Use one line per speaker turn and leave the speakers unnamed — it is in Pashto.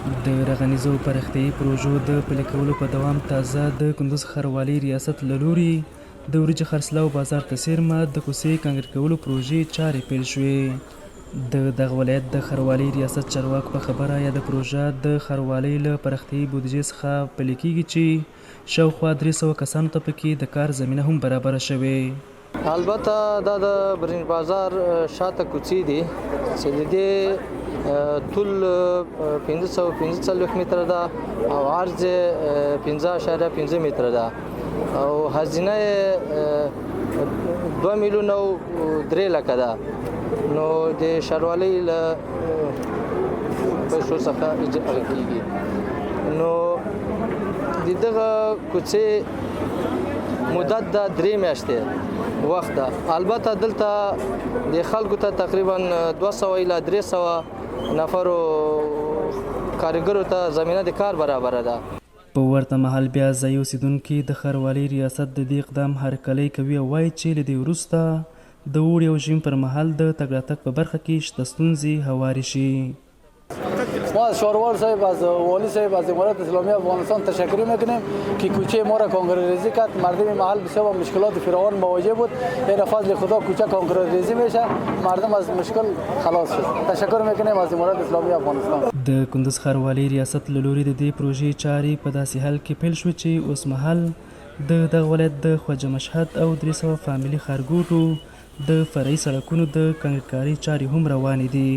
د رغنیزو پراختیایي پروژو د پلي کولو په دوام تازه د کندوز ښاروالۍ ریاست له لوري د وریجو خرڅلاو بازار ته څیرمه د کوڅې کانکریټ کولو پروژې چارې پیل شوې. د دغه ولایت د ښاروالۍ ریاست چارواکو په خبره یاده پروژه د ښاروالۍ له پراختیایي بودیجې څخه پلي کیږي چې شاوخوا 300 کسانو ته پکې د کار زمینه هم برابره شوې.
البته دا د برنج بازار شاته کوڅې دي چې د دې طول 545 متره ده او عرض 15.5 متره ده او هزینه 2 میلیون او 3 لکه ده. نو د ښاروالۍ له پیسو څخه اجرا کیږي. نو د دغه کوڅې مدت د 3 میاشتې وخت ده. البته دلته د خلکو ته تقریبا 200 الی 300 نفرو کارګرو ته زمینه د کار برابره ده.
په ورته مهال بیا ځایي اوسیدونکي د ښاروالۍ ریاست د دې اقدام هرکلی کوي او وایي چې له دې وروسته د اوړي او ژمي پر مهال د تګ راتګ په برخه کې شته ستونزې هوارې شي.
ما از شهروار صاحب از والی صاحب از امارات اسلامی افغانستان تشکر میکنیم که کوچه ما را کانکریت‌ریزی کرد. مردم محل بسیار با مشکلات فراوان مواجه بود. این فضل خدا کوچه کانکریت‌ریزی میشه، مردم از مشکل خلاص شد. تشکر میکنیم از امارات اسلامی افغانستان.
د کندوز ښاروالۍ ریاست له لوري د دې پروژې چارې په داسې حال کې پیل شوې چې اوس مهال د دغه ولایت د خواجه مشهد او 300 فامیلي ښارګوټو د فرعي سړکونو د کانکریټ کاري چارې هم روانې دي.